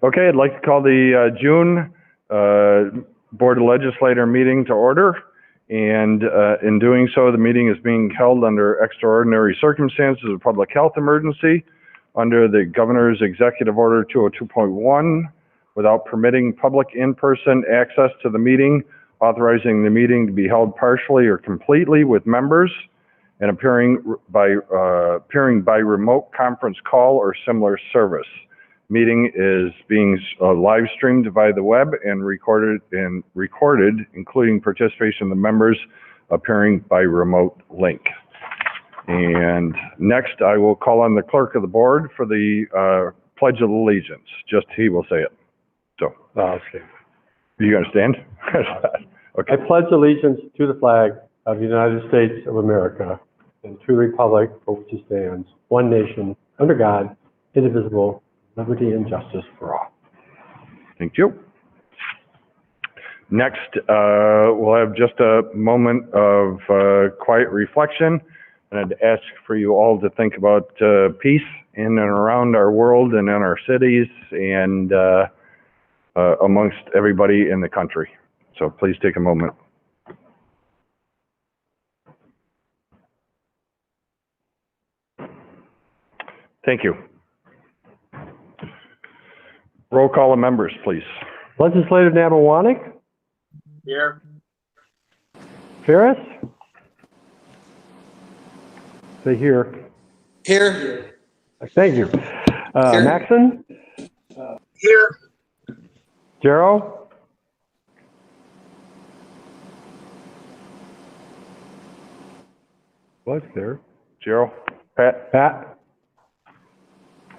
Okay, I'd like to call the June Board of Legislature meeting to order. And in doing so, the meeting is being held under extraordinary circumstances of public health emergency under the Governor's Executive Order 202.1, without permitting public in-person access to the meeting, authorizing the meeting to be held partially or completely with members, and appearing by remote conference call or similar service. Meeting is being live streamed via the web and recorded, including participation of the members appearing by remote link. And next, I will call on the clerk of the board for the Pledge of Allegiance. Just he will say it. So, Okay. You understand? Okay. I pledge allegiance to the flag of the United States of America and to the republic for which it stands, one nation, under God, indivisible, liberty and justice for all. Thank you. Next, we'll have just a moment of quiet reflection, and I'd ask for you all to think about peace in and around our world and in our cities and amongst everybody in the country. So please take a moment. Thank you. Roll call of members, please. Legislator Nabawanik? Here. Ferris? Say here. Here. Thank you. Maxon? Here. Jarrow? Was there? Gerald? Pat? Pat?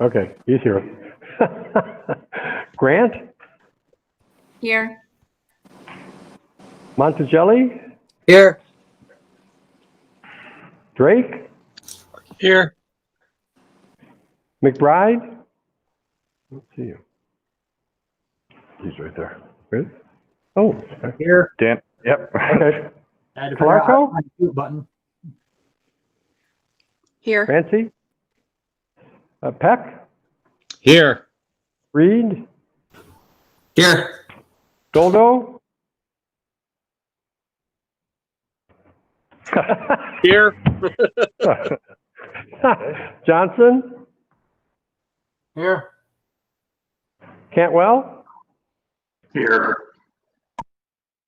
Okay, he's here. Grant? Here. Monticelli? Here. Drake? Here. McBride? Let's see you. He's right there. Good. Oh, Here. Dan? Yep. okay. Add Clarko? button. Here. Francie? Peck? Here. Reed? Here. Goldo? Here. Johnson? Here. Cantwell? Here.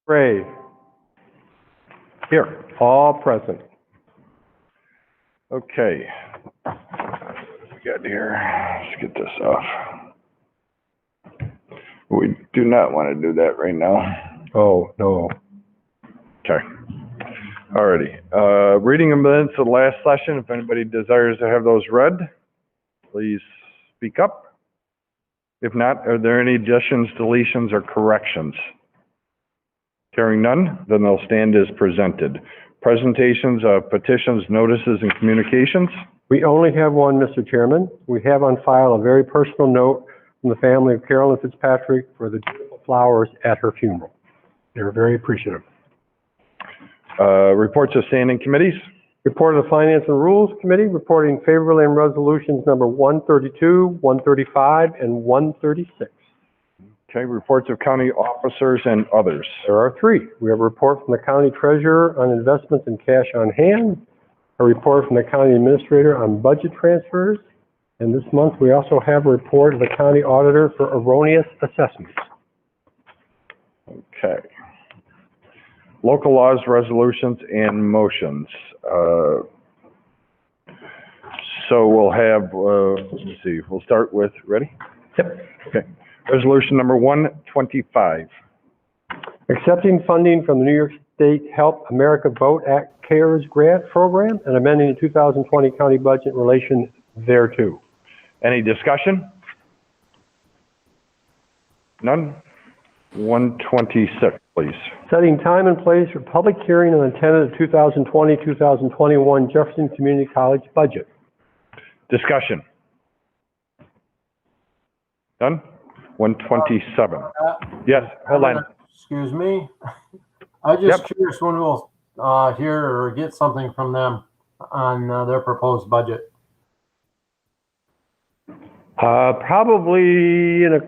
Gray? Here. All present. Okay. What we got here? Let's get this off. We do not want to do that right now. Oh, no. Okay. Alrighty. Reading the minutes of the last session. If anybody desires to have those read, please speak up. If not, are there any additions, deletions, or corrections? Hearing none, then they'll stand as presented. Presentations of petitions, notices, and communications. We only have one, Mr. Chairman. We have on file a very personal note from the family of Carolyn Fitzpatrick for the beautiful flowers at her funeral. They're very appreciative. Reports of standing committees. Report of the Finance and Rules Committee reporting favorably on resolutions number 132, 135, and 136. Okay, reports of county officers and others. There are three. We have a report from the county treasurer on investments and cash on hand, a report from the county administrator on budget transfers, and this month we also have a report of the county auditor for erroneous assessments. Okay. Local laws, resolutions, and motions. So we'll have, let's see, we'll start with, ready? Yep. Okay. Resolution number 125. Accepting funding from the New York State Help America Vote Act CARES grant program and amending the 2020 county budget in relation thereto. Any discussion? None? 126, please. Setting time and place for public hearing on the tentative 2020-2021 Jefferson Community College budget. Discussion? None? 127. Yes, hold on. Excuse me. I'm just curious when we'll hear or get something from them on their proposed budget. Probably in a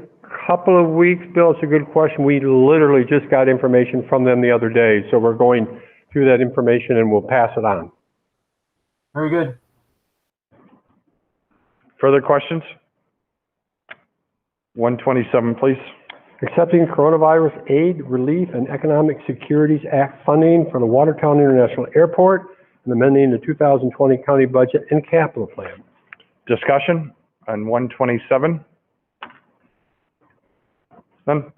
couple of weeks, Bill. It's a good question. We literally just got information from them the other day, so we're going through that information and we'll pass it on. Very good. Further questions? 127, please. Accepting Coronavirus Aid, Relief, and Economic Securities Act funding for the Watertown International Airport and amending the 2020 county budget and capital plan. Discussion on 127? None?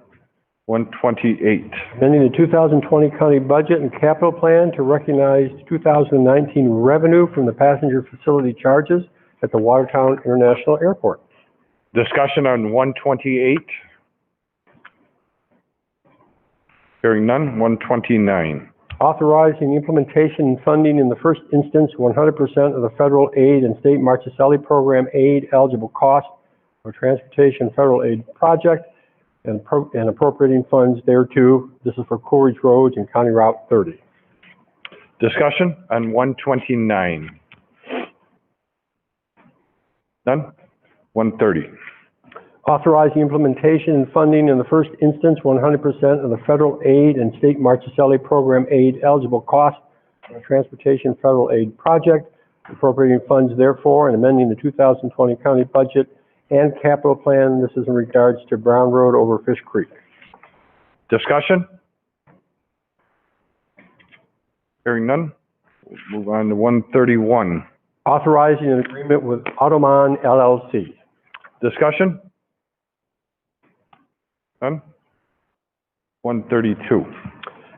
128. Amending the 2020 county budget and capital plan to recognize 2019 revenue from the passenger facility charges at the Watertown International Airport. Discussion on 128? Hearing none. 129. Authorizing implementation and funding in the first instance 100% of the federal aid and state Marchicelli program aid eligible costs for transportation federal aid project and appropriating funds thereto. This is for Coolidge Roads and County Route 30. Discussion on 129? None? 130. Authorizing implementation and funding in the first instance 100% of the federal aid and state Marchicelli program aid eligible costs for a transportation federal aid project, appropriating funds therefore, and amending the 2020 county budget and capital plan. This is in regards to Brown Road over Fish Creek. Discussion? Hearing none. We'll move on to 131. Authorizing an agreement with Automon LLC. Discussion? None? 132.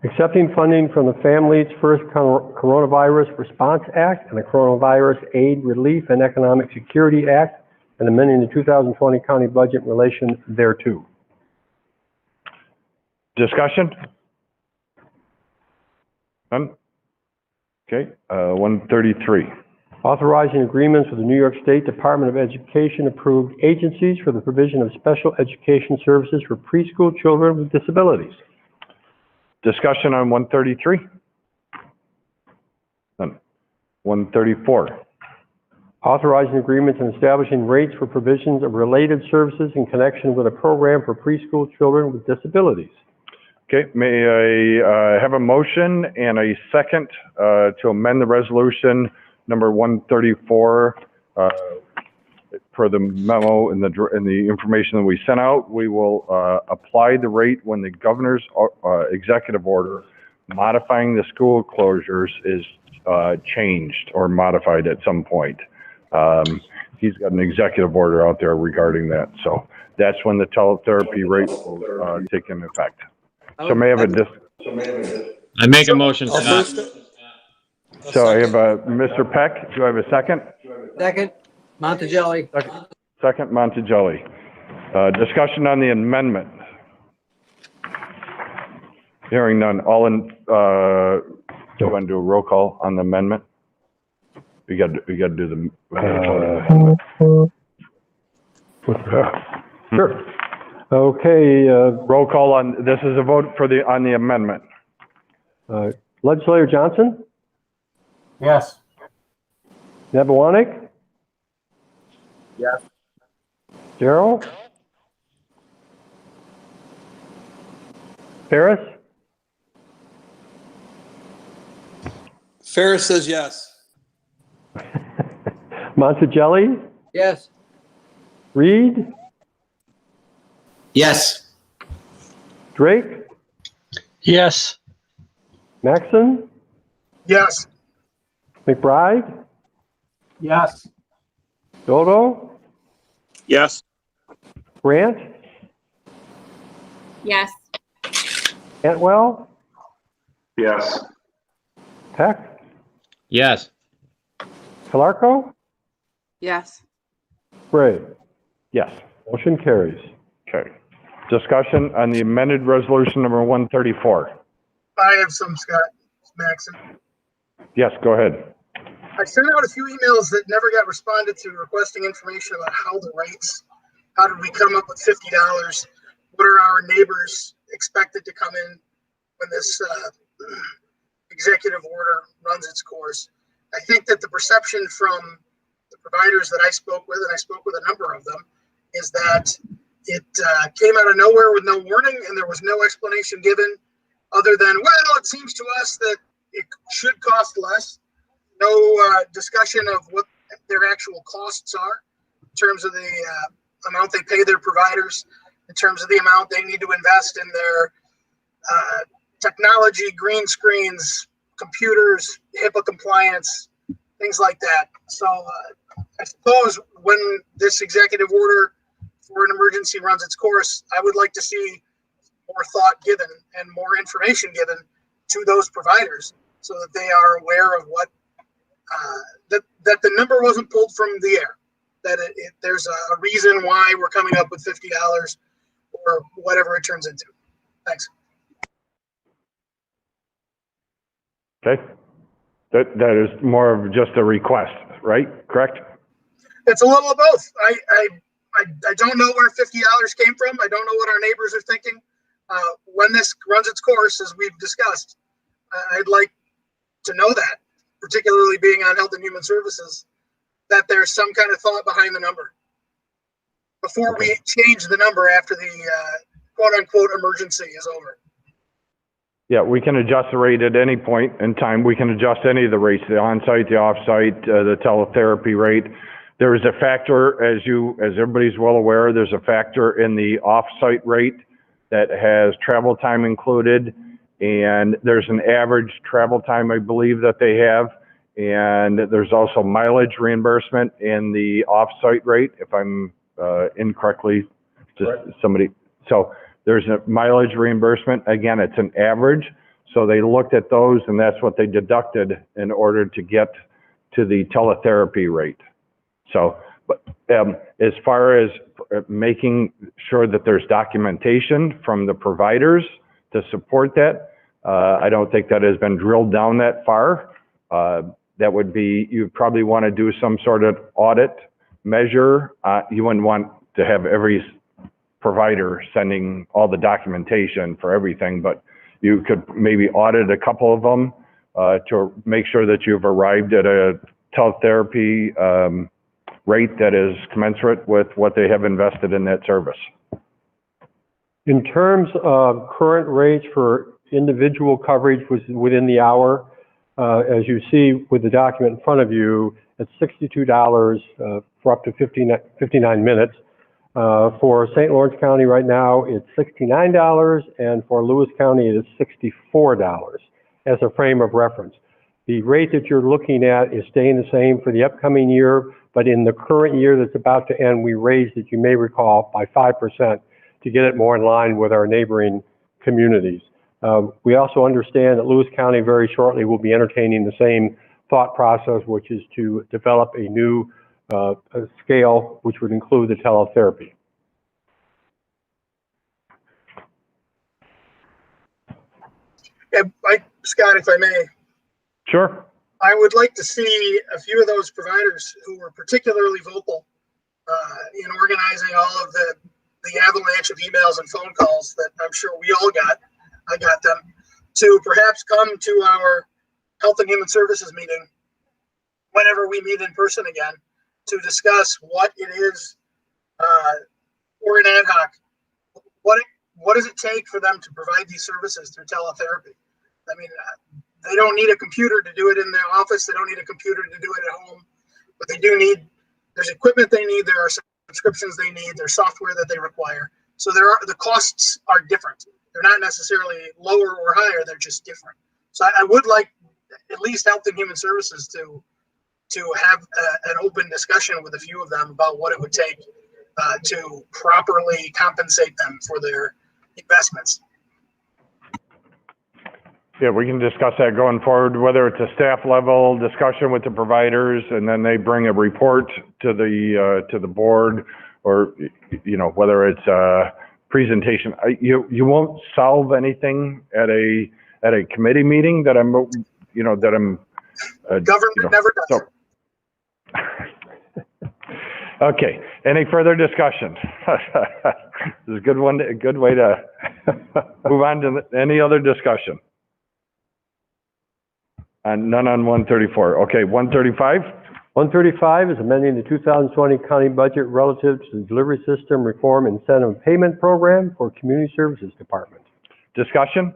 Accepting funding from the Families First Coronavirus Response Act and the Coronavirus Aid, Relief, and Economic Security Act, and amending the 2020 county budget in relation thereto. Discussion? None? Okay, 133. Authorizing agreements with the New York State Department of Education approved agencies for the provision of special education services for preschool children with disabilities. Discussion on 133? None. 134. Authorizing agreements and establishing rates for provisions of related services in connection with a program for preschool children with disabilities. Okay, may I have a motion and a second to amend the resolution number 134 per the memo and the information that we sent out. We will apply the rate when the governor's executive order modifying the school closures is changed or modified at some point. He's got an executive order out there regarding that. So that's when the teletherapy rate will take into effect. So may I have a I make a motion, I'll Scott. first- So I have Mr. Peck. Do I have a second? Second, Monticelli. Second, Monticelli. Discussion on the amendment. Hearing none. All in, do you want to do a roll call on the amendment? We got to do the. Sure. Okay, Roll call on, this is a vote on the amendment. Legislator Johnson, Yes. Nebewanik, Yes. Darrell, Ferris, Ferris says yes. Monticelli, Yes. Reed, Yes. Drake, Yes. Maxon, Yes. McBride, Yes. Dodo, Yes. Grant, Yes. Cantwell, Yes. Peck, Yes. Calarco, Yes. Gray. Yes. Motion carries. Okay. Discussion on the amended resolution number 134. I have some, Scott. Maxon. Yes, go ahead. I sent out a few emails that never got responded to requesting information about how the rates, how did we come up with $50? What are our neighbors expected to come in when this executive order runs its course? I think that the perception from the providers that I spoke with, and I spoke with a number of them, is that It came out of nowhere with no warning, and there was no explanation given other than, well, it seems to us that it should cost less. No discussion of what their actual costs are in terms of the amount they pay their providers, in terms of the amount they need to invest in their technology, green screens, computers, HIPAA compliance, things like that. So I suppose when this executive order for an emergency runs its course, I would like to see more thought given and more information given to those providers so that they are aware of what that the number wasn't pulled from the air, that there's a reason why we're coming up with $50 or whatever it turns into. Thanks. Okay. That is more of just a request, right? Correct? It's a little of both. I don't know where $50 came from. I don't know what our neighbors are thinking. When this runs its course, as we've discussed, I'd like to know that, particularly being on Health and Human Services, that there's some kind of thought behind the number before we change the number after the quote-unquote emergency is over. Yeah, we can adjust the rate at any point in time. We can adjust any of the rates, the on-site, the off-site, the teletherapy rate. There is a factor, as everybody's well aware, there's a factor in the off-site rate that has travel time included, and there's an average travel time, I believe, that they have, and there's also mileage reimbursement in the off-site rate, if I'm incorrectly, just somebody. So there's a mileage reimbursement. Again, it's an average. So they looked at those, and that's what they deducted in order to get to the teletherapy rate. So, but as far as making sure that there's documentation from the providers to support that, I don't think that has been drilled down that far. That would be, you probably want to do some sort of audit measure. You wouldn't want to have every provider sending all the documentation for everything, but you could maybe audit a couple of them to make sure that you've arrived at a teletherapy rate that is commensurate with what they have invested in that service. In terms of current rates for individual coverage within the hour, as you see with the document in front of you, it's $62 for up to 59 minutes. For St. Lawrence County right now, it's $69, and for Lewis County, it is $64 as a frame of reference. The rate that you're looking at is staying the same for the upcoming year, but in the current year that's about to end, we raised it, you may recall, by 5% to get it more in line with our neighboring communities. We also understand that Lewis County very shortly will be entertaining the same thought process, which is to develop a new scale, which would include the teletherapy. Yeah, Scott, if I may. Sure. I would like to see a few of those providers who were particularly vocal in organizing all of the avalanche of emails and phone calls that I'm sure we all got. I got them to perhaps come to our Health and Human Services meeting whenever we meet in person again to discuss what it is or an ad hoc. What does it take for them to provide these services through teletherapy? I mean, they don't need a computer to do it in their office. They don't need a computer to do it at home, but they do need, there's equipment they need. There are subscriptions they need. There's software that they require. So the costs are different. They're not necessarily lower or higher. They're just different. So I would like at least Health and Human Services to have an open discussion with a few of them about what it would take to properly compensate them for their investments. Yeah, we can discuss that going forward, whether it's a staff level discussion with the providers, and then they bring a report to the board, or whether it's a presentation. You won't solve anything at a committee meeting that I'm Government never does. Okay. Any further discussion? This is a good way to move on to any other discussion. And none on 134. Okay, 135. 135 is amending the 2020 county budget relative to the delivery system reform incentive payment program for community services department. Discussion?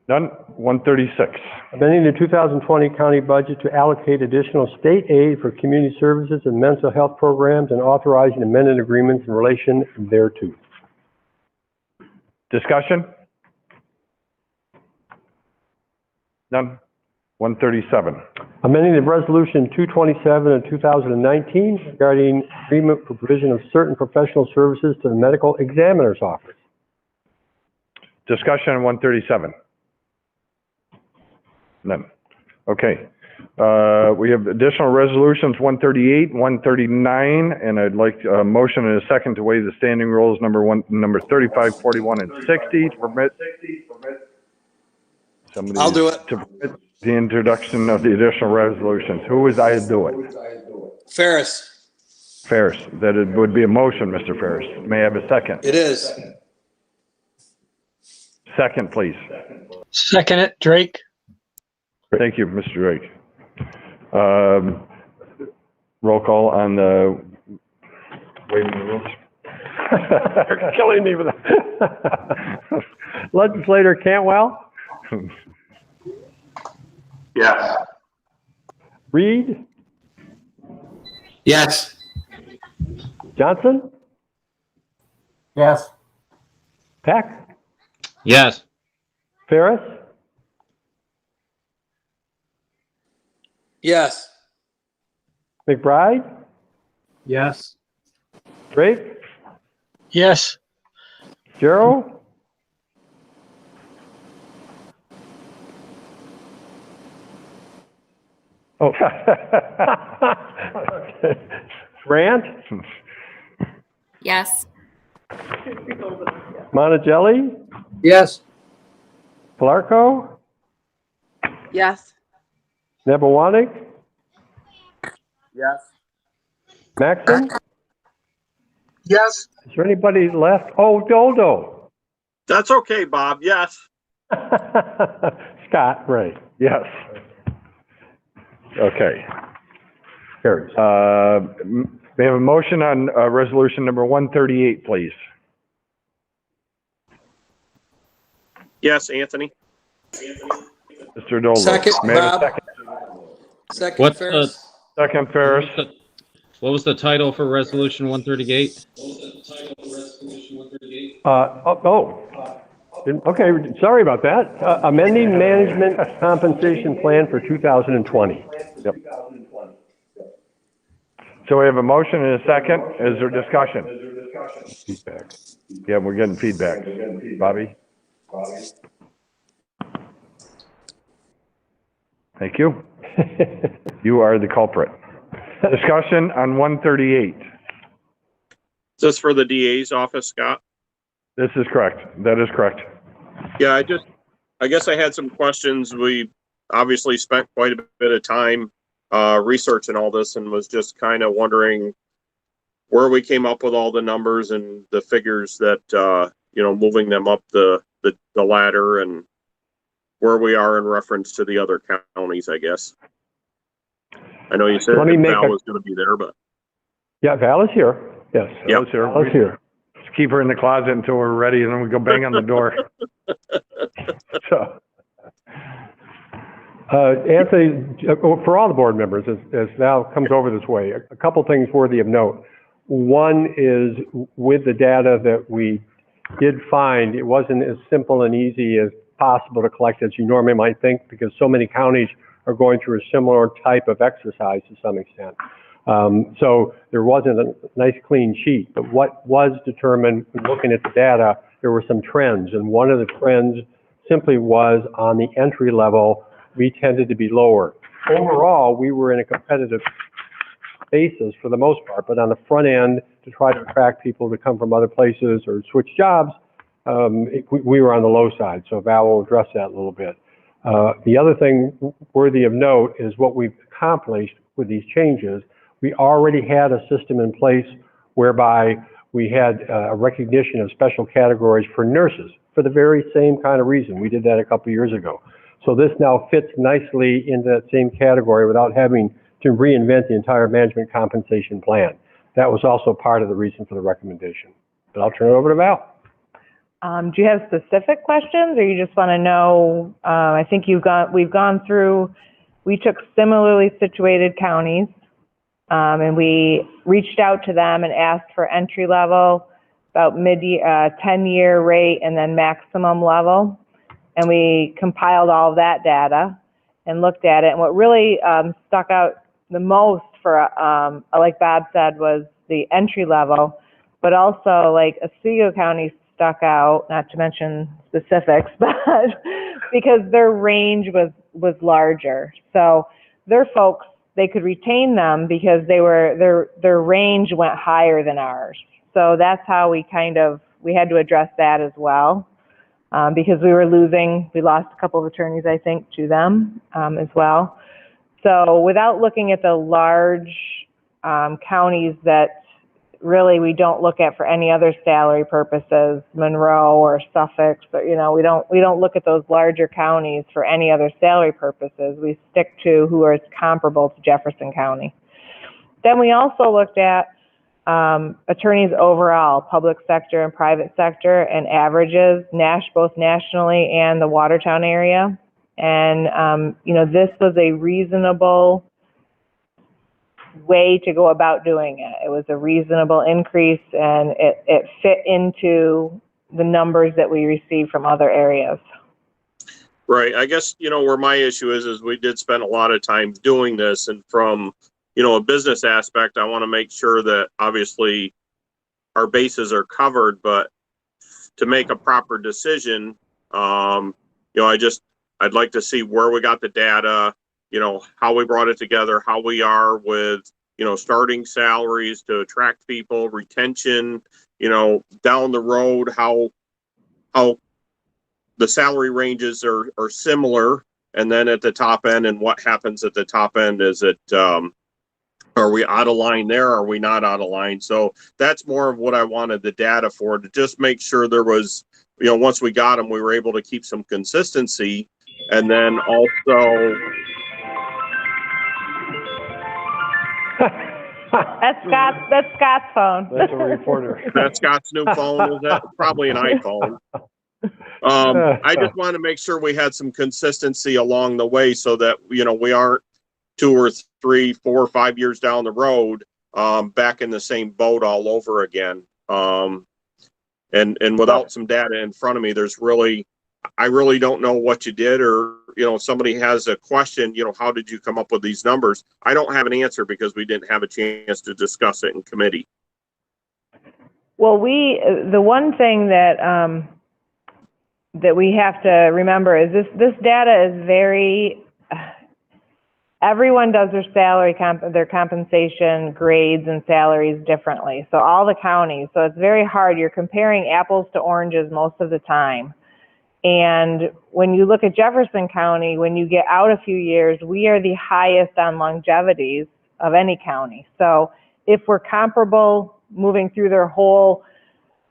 None. 136. Amending the 2020 county budget to allocate additional state aid for community services and mental health programs and authorizing amended agreements in relation thereto. Discussion? None. 137. Amending the resolution 227 of 2019 regarding agreement for provision of certain professional services to the medical examiner's office. Discussion on 137. None. Okay. We have additional resolutions 138, 139, and I'd like a motion and a second to waive the standing rules number 35, 41, and 60 to permit somebody I'll do it. to permit the introduction of the additional resolutions. Who was I to do it? Ferris. Ferris. That it would be a motion, Mr. Ferris. May I have a second? It is. Second, please. Second it, Drake. Thank you, Mr. Drake. Roll call on the waiving the rules. You're killing me with that. Legislator Cantwell, Yes. Reed, Yes. Johnson, Yes. Peck, Yes. Ferris, Yes. McBride, Yes. Drake, Yes. Gerald, oh, Grant, Yes. Monticelli, Yes. Clarko, Yes. Nebewanik, Yes. Maxon. Yes. Is there anybody left? Oh, Doldo. That's okay, Bob. Yes. Scott, right. Yes. Okay. Carries. May I have a motion on resolution number 138, please? Yes, Anthony. Mr. Doldo. Second, May I have a Bob. second? Second, What's Ferris. Second, Ferris. What was the title for resolution 138? Okay, sorry about that. Amending management compensation plan for 2020. Yep. So we have a motion and a second. Is there discussion? Feedback. Yeah, we're getting feedback. Bobby? Thank you. You are the culprit. Discussion on 138. Is this for the DA's office, Scott? This is correct. That is correct. Yeah, I guess I had some questions. We obviously spent quite a bit of time researching all this and was just kind of wondering where we came up with all the numbers and the figures that, moving them up the ladder and where we are in reference to the other counties, I guess. I know you said Let me make Val was going to be there, but Yeah, Val is here. Yes. Val is here. Val is here. Just keep her in the closet until we're ready, and then we go bang on the door. So, Anthony, for all the board members, as Val comes over this way, a couple things worthy of note. One is with the data that we did find, it wasn't as simple and easy as possible to collect as you normally might think, because so many counties are going through a similar type of exercise to some extent. So there wasn't a nice clean sheet, but what was determined when looking at the data, there were some trends, and one of the trends simply was on the entry level, we tended to be lower. Overall, we were in a competitive basis for the most part, but on the front end, to try to attract people to come from other places or switch jobs, we were on the low side, so Val will address that a little bit. The other thing worthy of note is what we've accomplished with these changes. We already had a system in place whereby we had a recognition of special categories for nurses for the very same kind of reason. We did that a couple years ago. So this now fits nicely into that same category without having to reinvent the entire management compensation plan. That was also part of the reason for the recommendation. But I'll turn it over to Val. Do you have specific questions, or you just want to know? I think we've gone through. We took similarly situated counties, and we reached out to them and asked for entry level, about 10-year rate, and then maximum level. And we compiled all of that data and looked at it. And what really stuck out the most for, like Bob said, was the entry level, but also like Oswego County stuck out, not to mention specifics, but because their range was larger. So their folks, they could retain them because their range went higher than ours. So that's how we had to address that as well, because we lost a couple of attorneys, I think, to them as well. So without looking at the large counties that really we don't look at for any other salary purposes, Monroe or Suffolk, but we don't look at those larger counties for any other salary purposes. We stick to who is comparable to Jefferson County. Then we also looked at attorneys overall, public sector and private sector, and averages, both nationally and the Watertown area. And this was a reasonable way to go about doing it. It was a reasonable increase, and it fit into the numbers that we received from other areas. Right. I guess, where my issue is we did spend a lot of time doing this, and from, a business aspect, I want to make sure that obviously our bases are covered, but to make a proper decision, I'd like to see where we got the data, how we brought it together, how we are with, starting salaries to attract people, retention, down the road, how the salary ranges are similar. And then at the top end, and what happens at the top end, is it, are we out of line there? Are we not out of line? So that's more of what I wanted the data for, to just make sure there was, once we got them, we were able to keep some consistency. And then also, That's Scott's phone. That's a reporter. that's Scott's new phone. Is that probably an iPhone? I just want to make sure we had some consistency along the way, so that we aren't 2 or 3, 4 or 5 years down the road back in the same boat all over again. And without some data in front of me, I really don't know what you did, or, if somebody has a question, how did you come up with these numbers? I don't have an answer because we didn't have a chance to discuss it in committee. Well, the one thing that we have to remember is this data is very, everyone does their compensation grades and salaries differently. So all the counties, so it's very hard. You're comparing apples to oranges most of the time. And when you look at Jefferson County, when you get out a few years, we are the highest on longevities of any county. So if we're comparable moving through their whole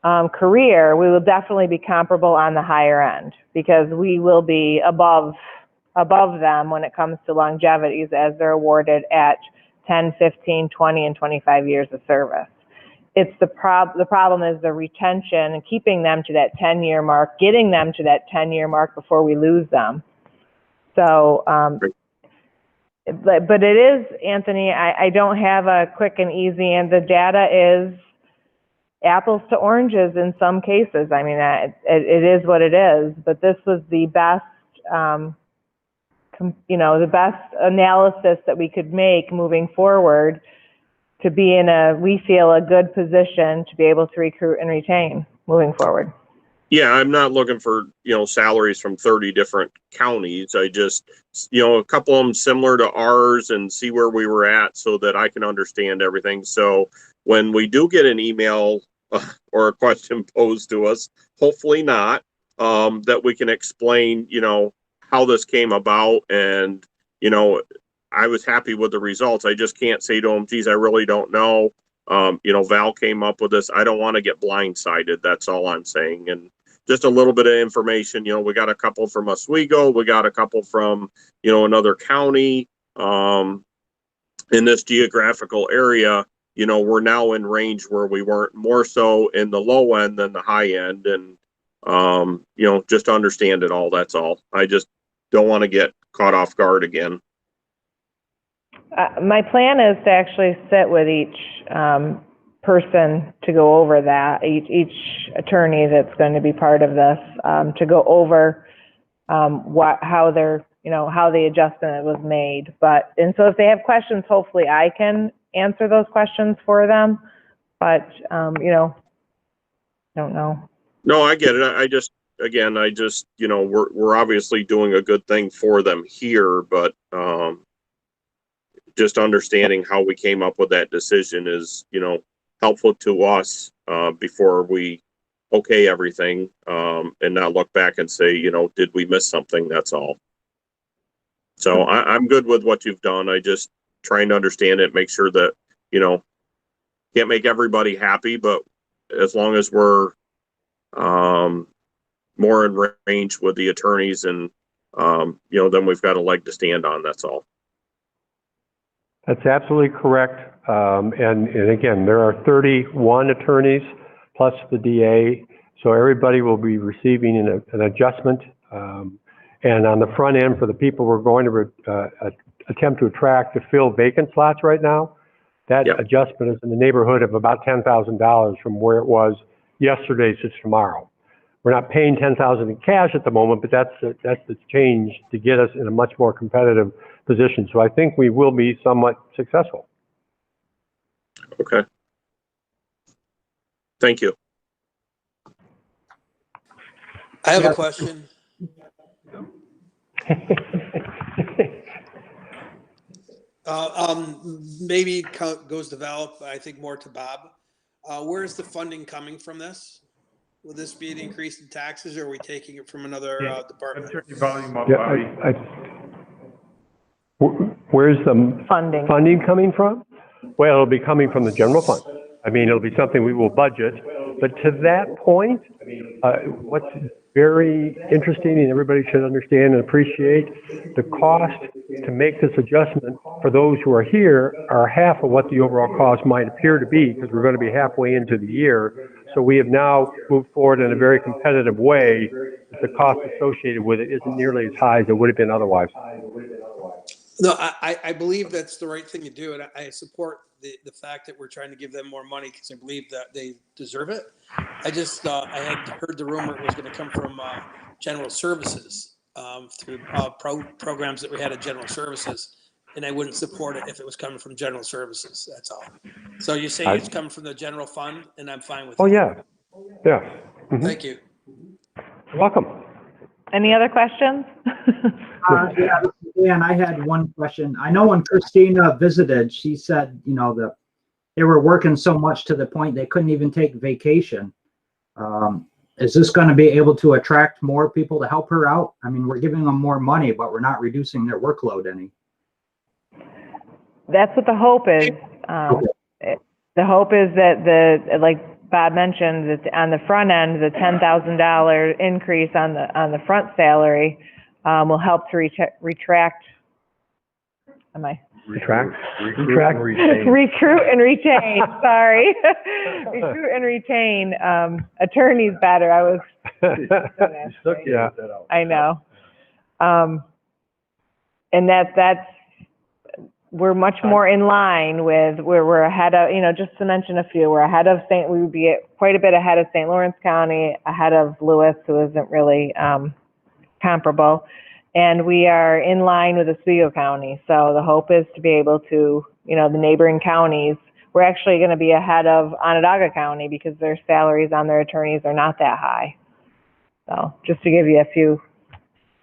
career, we will definitely be comparable on the higher end, because we will be above them when it comes to longevities, as they're awarded at 10, 15, 20, and 25 years of service. It's the problem is the retention and keeping them to that 10-year mark, getting them to that 10-year mark before we lose them. So, but it is, Anthony, I don't have a quick and easy, and the data is apples to oranges in some cases. I mean, it is what it is, but this was the best, the best analysis that we could make moving forward, to be in we feel, a good position to be able to recruit and retain moving forward. Yeah, I'm not looking for, salaries from 30 different counties. I just, a couple of them similar to ours, and see where we were at, so that I can understand everything. So when we do get an email or a question posed to us, hopefully not, that we can explain, how this came about. And, I was happy with the results. I just can't say to them, geez, I really don't know. Val came up with this. I don't want to get blindsided. That's all I'm saying. And, just a little bit of information. We got a couple from Oswego, we got a couple from, another county, in this geographical area. We're now in range where we weren't, more so in the low end than the high end. And, just to understand it all, that's all. I just don't want to get caught off guard again. My plan is to actually sit with each person to go over that, each attorney that's going to be part of this, to go over how the adjustment was made. And so if they have questions, hopefully I can answer those questions for them. But, don't know. No, I get it. I just, we're obviously doing a good thing for them here, but just understanding how we came up with that decision is, helpful to us before we okay everything, and not look back and say, did we miss something? That's all. So I'm good with what you've done. I just trying to understand it, make sure that, can't make everybody happy, but as long as we're more in range with the attorneys and, then we've got a leg to stand on. That's all. That's absolutely correct. And again, there are 31 attorneys plus the DA. So everybody will be receiving an adjustment. And on the front end, for the people we're going to attempt to attract to fill vacant slots right now, that adjustment is in the neighborhood of about $10,000 from where it was yesterday to tomorrow. We're not paying $10,000 in cash at the moment, but that's the change to get us in a much more competitive position. So I think we will be somewhat successful. Okay. Thank you. I have a question. Maybe it goes to Val, but I think more to Bob. Where's the funding coming from this? Will this be an increase in taxes, or are we taking it from another department? Turn your volume up, Yeah, where's the funding coming from? Well, it'll be coming from the general fund. I mean, it'll be something we will budget. But to that point, what's very interesting and everybody should understand and appreciate, the cost to make this adjustment for those who are here are half of what the overall cost might appear to be, because we're going to be halfway into the year. So we have now moved forward in a very competitive way. The cost associated with it isn't nearly as high as it would have been otherwise. No, I believe that's the right thing to do, and I support the fact that we're trying to give them more money because I believe that they deserve it. I just I had heard the rumor it was going to come from general services through programs that we had at general services, and I wouldn't support it if it was coming from general services. That's all. So you're saying it's coming from the general fund, and I'm fine with it. Oh yeah, yeah. Mm-hmm. Thank you. You're welcome. Any other questions? Yeah, Dan, I had one question. I know when Christina visited, she said, that they were working so much to the point they couldn't even take vacation. Is this going to be able to attract more people to help her out? I mean, we're giving them more money, but we're not reducing their workload any. That's what the hope is. The hope is that like Bob mentioned, that on the front end, the $10,000 increase on the front salary will help to retract. Retract. Recruit and retain. Sorry, recruit and retain attorneys better. I was. Yeah. I know. And that's. We're much more in line with where we're ahead of, just to mention a few, we're ahead of we would be quite a bit ahead of St. Lawrence County, ahead of Lewis, who isn't really comparable. And we are in line with Oswego County. So the hope is to be able to, the neighboring counties, we're actually going to be ahead of Onondaga County because their salaries on their attorneys are not that high. So just to give you a few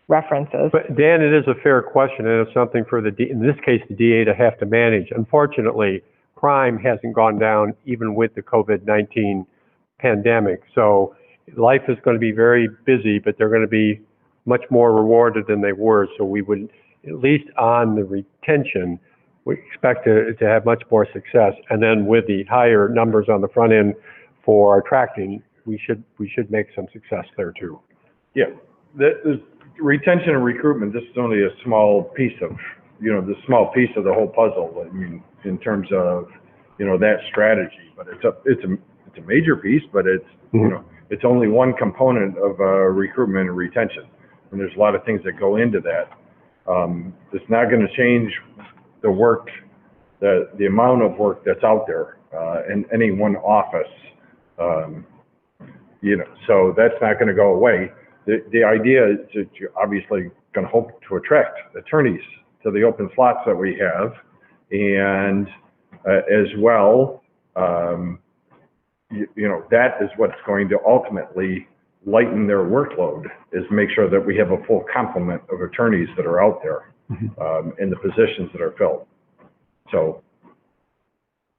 references. But Dan, it is a fair question, and it's something for in this case, the DA to have to manage. Unfortunately, crime hasn't gone down even with the COVID-19 pandemic. So life is going to be very busy, but they're going to be much more rewarded than they were. So we would, at least on the retention, we expect to have much more success. And then with the higher numbers on the front end for attracting, we should make some success there too. Yeah, the retention and recruitment, this is only a small piece of, the small piece of the whole puzzle. I mean, in terms of, that strategy, but it's a major piece, but it's, it's only one component of recruitment and retention. And there's a lot of things that go into that. It's not going to change the work, the amount of work that's out there in any one office. So that's not going to go away. The idea is that you're obviously going to hope to attract attorneys to the open slots that we have, and as well, that is what's going to ultimately lighten their workload, is make sure that we have a full complement of attorneys that are out there in the positions that are filled. So,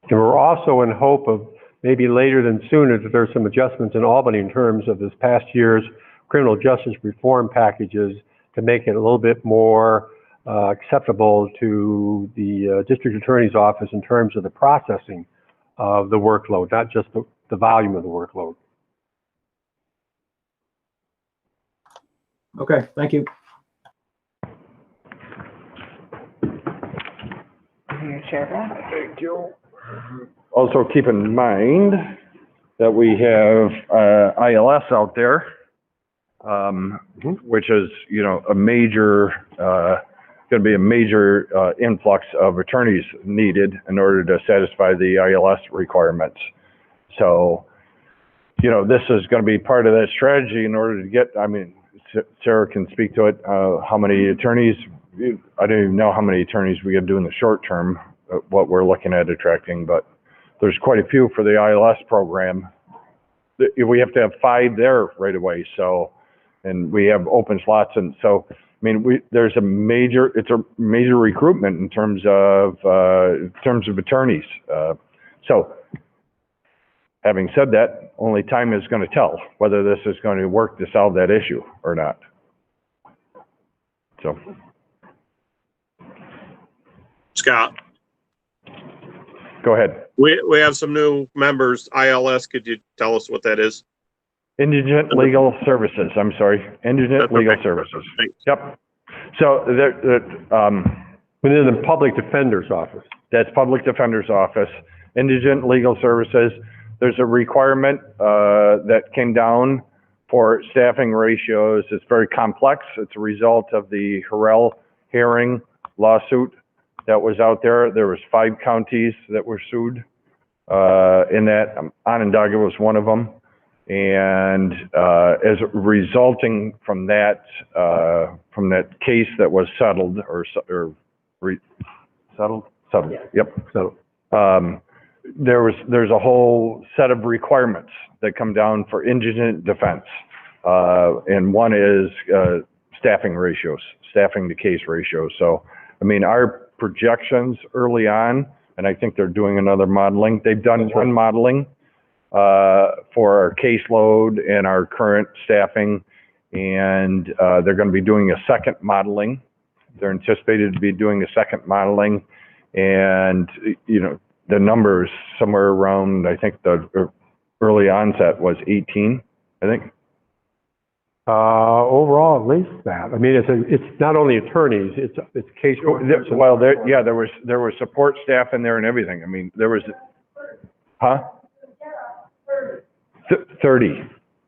and we're also in hope of maybe later than sooner that there's some adjustments in Albany in terms of this past year's criminal justice reform packages to make it a little bit more acceptable to the district attorney's office in terms of the processing of the workload, not just the volume of the workload. Okay, thank you. Your chair back. thank you. Also keep in mind that we have ILS out there, which is, a major, going to be a major influx of attorneys needed in order to satisfy the ILS requirements. So, this is going to be part of that strategy in order to get, Sarah can speak to it, how many attorneys, I don't even know how many attorneys we can do in the short term, what we're looking at attracting, but there's quite a few for the ILS program. We have to have 5 there right away. So, and we have open slots. And so, it's a major recruitment in terms of attorneys. So having said that, only time is going to tell whether this is going to work to solve that issue or not. So. Scott, go ahead. We have some new members. ILS, could you tell us what that is? Indigent Legal Services. I'm sorry. Indigent That's Legal okay. Services. Thanks. Yep. So Within the public defender's office. That's public defender's office. Indigent Legal Services. There's a requirement that came down for staffing ratios. It's very complex. It's a result of the Harrell Herring lawsuit that was out there. There was 5 counties that were sued in that. Onondaga was one of them. And as resulting from that case that was settled settled. Yeah. Yep. So there's a whole set of requirements that come down for indigent defense, and one is staffing to case ratios. So our projections early on, and I think they're doing another modeling. They've done one modeling for our caseload and our current staffing, and they're going to be doing a second modeling. They're anticipated to be doing a second modeling, and the numbers somewhere around, I think the early onset was 18, I think. Overall, at least that. It's not only attorneys, it's case. Well, there was support staff in there and everything. There was, 30,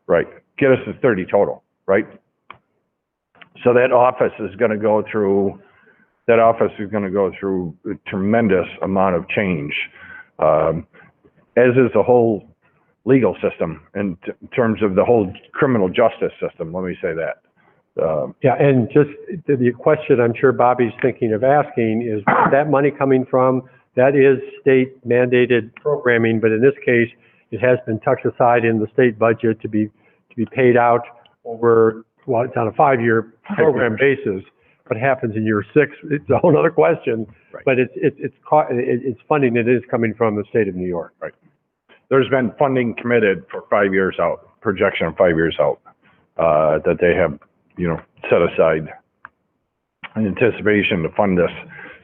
right? Get us to 30 total, right? So that office is going to go through a tremendous amount of change, as is the whole legal system in terms of the whole criminal justice system. Let me say that. And just the question I'm sure Bobby's thinking of asking is, where's that money coming from? That is state mandated programming, but in this case, it has been tucked aside in the state budget to be paid out over, well, it's on a 5-year program basis. What happens in year 6, it's a whole other question, right. But it's funding that is coming from the state of New York. Right. There's been funding committed for 5 years out, projection of 5 years out, that they have, set aside in anticipation to fund this.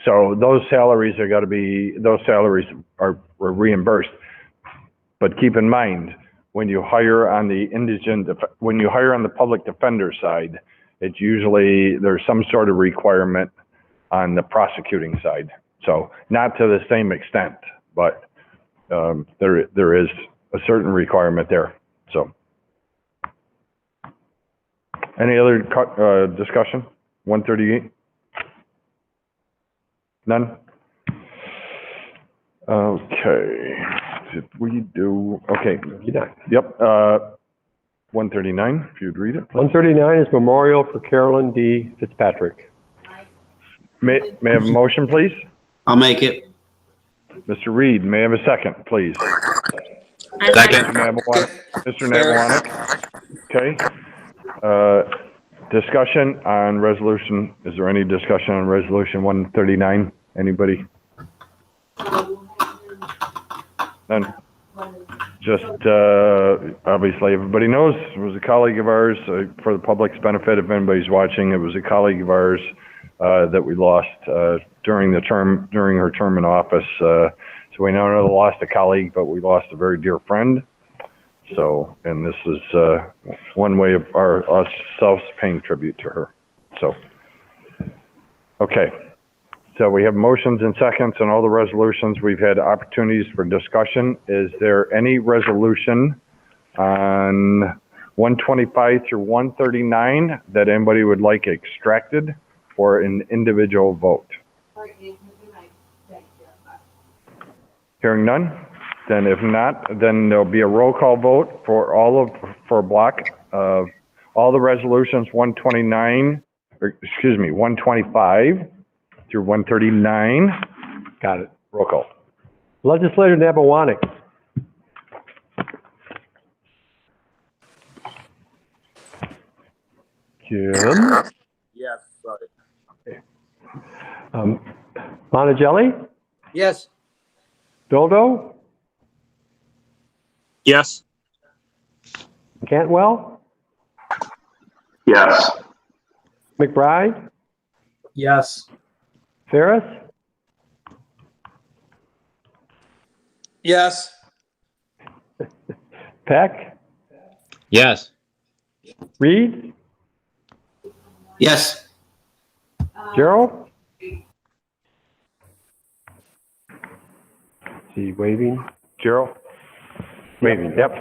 So those salaries are reimbursed. But keep in mind, when you hire on the when you hire on the public defender side, it's usually, there's some sort of requirement on the prosecuting side. So not to the same extent, but there is a certain requirement there. So any other discussion? 138? None? Okay. Did we do, okay. Yep. 139, if you'd read it. 139 is memorial for Carolyn D. Fitzpatrick. May I have a motion, please? I'll make it. Mr. Reed, may I have a second, please? Second. Mr. Nabawanic. Okay. Discussion on resolution. Is there any discussion on resolution 139? Anybody? None. Just, obviously, everybody knows, it was a colleague of ours, for the public's benefit, if anybody's watching, it was a colleague of ours that we lost during her term in office. So we not only lost a colleague, but we lost a very dear friend. So, and this is one way of ourselves paying tribute to her. So, okay. So we have motions and seconds on all the resolutions. We've had opportunities for discussion. Is there any resolution on 125 through 139 that anybody would like extracted for an individual vote? Hearing none? Then if not, then there'll be a roll call vote for for a block of all the resolutions 125 through 139. Got it. Roll call. Legislator Nabawanic. Jim. Yes, sorry. Monticelli. Yes. Bildo. Yes. Cantwell. Yes. McBride. Yes. Ferris. Yes. Peck. Yes. Reed. Yes. Gerald. Is he waving? Gerald? Waving, yep.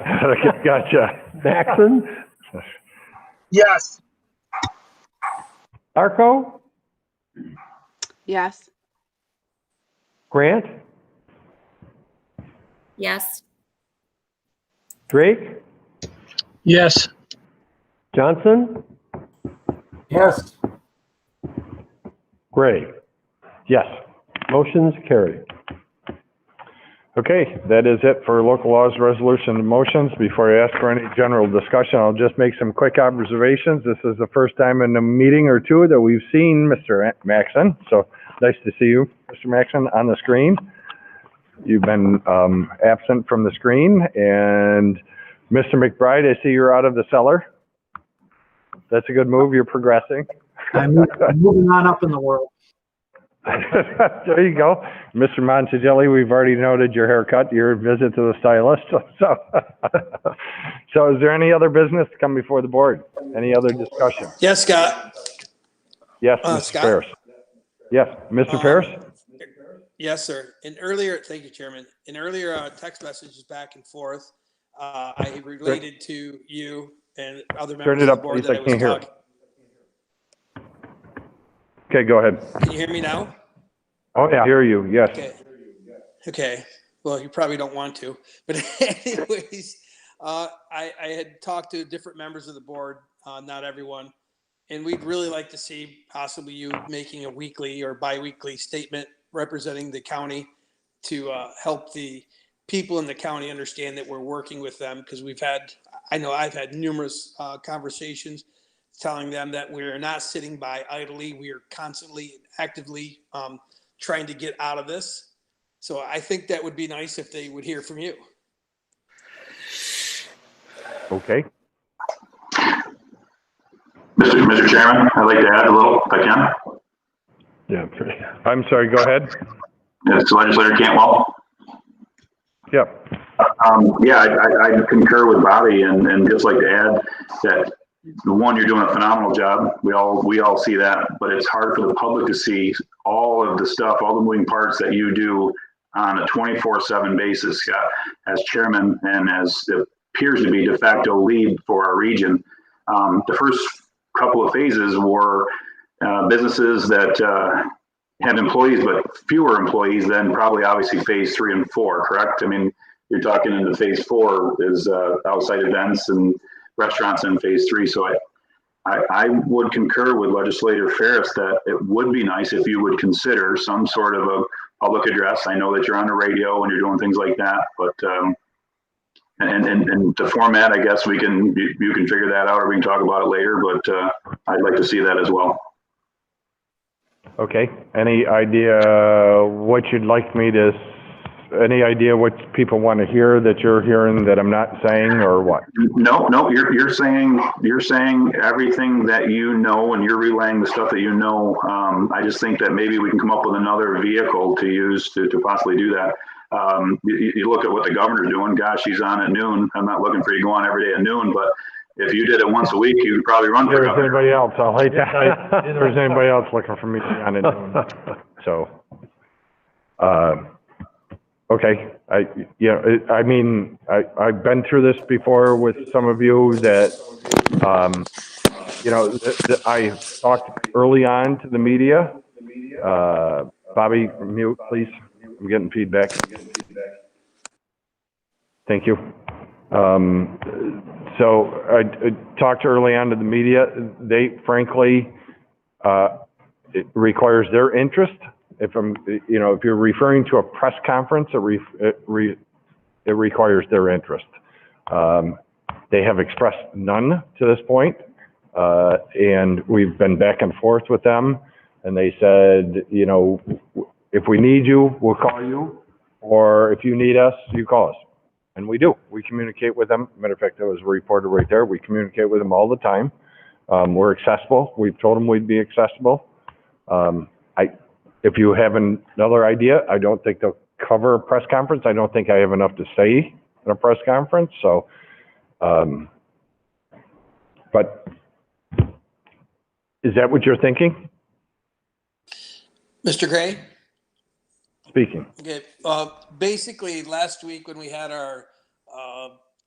Gotcha. Maxon. Yes. Arco. Yes. Grant. Yes. Drake. Yes. Johnson. Yes. Gray. Yes. Motion's carried. Okay, that is it for local laws, resolution, and motions. Before I ask for any general discussion, I'll just make some quick observations. This is the first time in a meeting or two that we've seen Mr. Maxon. So nice to see you, Mr. Maxon, on the screen. You've been absent from the screen. And Mr. McBride, I see you're out of the cellar. That's a good move. You're progressing. I'm moving on up in the world. There you go. Mr. Monticelli, we've already noted your haircut, your visit to the stylist. So is there any other business to come before the board? Any other discussion? Yes, Scott. Yes, Mr. Scott? Ferris. Yes, Mr. Ferris? Yes, sir. Thank you, Chairman. In earlier text messages back and forth, I related to you and other members of the board that I was talking. Okay, go ahead. Can you hear me now? Oh, yeah. I hear you, yes. Okay. Well, you probably don't want to, but anyways, I had talked to different members of the board, not everyone, and we'd really like to see possibly you making a weekly or bi-weekly statement representing the county to help the people in the county understand that we're working with them, because I've had numerous conversations telling them that we're not sitting by idly. We are constantly, actively trying to get out of this. So I think that would be nice if they would hear from you. Okay. Mr. Chairman, I'd like to add a little, if I can. Yeah. I'm sorry, go ahead. It's Legislator Cantwell. Yep. Yeah, I concur with Bobby and just like to add that one, you're doing a phenomenal job. We all see that, but it's hard for the public to see all of the stuff, all the moving parts that you do on a 24/7 basis, as chairman and as it appears to be de facto lead for our region. The first couple of phases were businesses that had employees, but fewer employees than probably obviously phase 3 and 4, correct? I mean, you're talking into phase 4 is outside events and restaurants in phase 3. So I would concur with Legislator Ferris that it would be nice if you would consider some sort of a public address. I know that you're on the radio and you're doing things like that, but and the format, I guess you can figure that out, or we can talk about it later. But I'd like to see that as well. Okay. Any idea what you'd like me to? Any idea what people want to hear that you're hearing that I'm not saying, or what? No, you're saying everything that you know, and you're relaying the stuff that you know. I just think that maybe we can come up with another vehicle to use to possibly do that. You look at what the governor's doing. Gosh, he's on at noon. I'm not looking for you to go on every day at noon, but if you did it once a week, you could probably run for There's governor. anybody else. I'll hate to tell you, there's anybody else looking for me to be on at noon. So, okay. I mean, I've been through this before with some of you that, I talked early on to the media. Bobby, mute, please. I'm getting feedback. Thank you. So I talked early on to the media. They, frankly, it requires their interest. If you're referring to a press conference, it requires their interest. They have expressed none to this point, and we've been back and forth with them. And they said, if we need you, we'll call you, or if you need us, you call us. And we do. We communicate with them. Matter of fact, there was a reporter right there. We communicate with them all the time. We're accessible. We've told them we'd be accessible. If you have another idea, I don't think they'll cover a press conference. I don't think I have enough to say in a press conference. So, but is that what you're thinking? Mr. Gray? Speaking. Okay. Basically, last week when we had our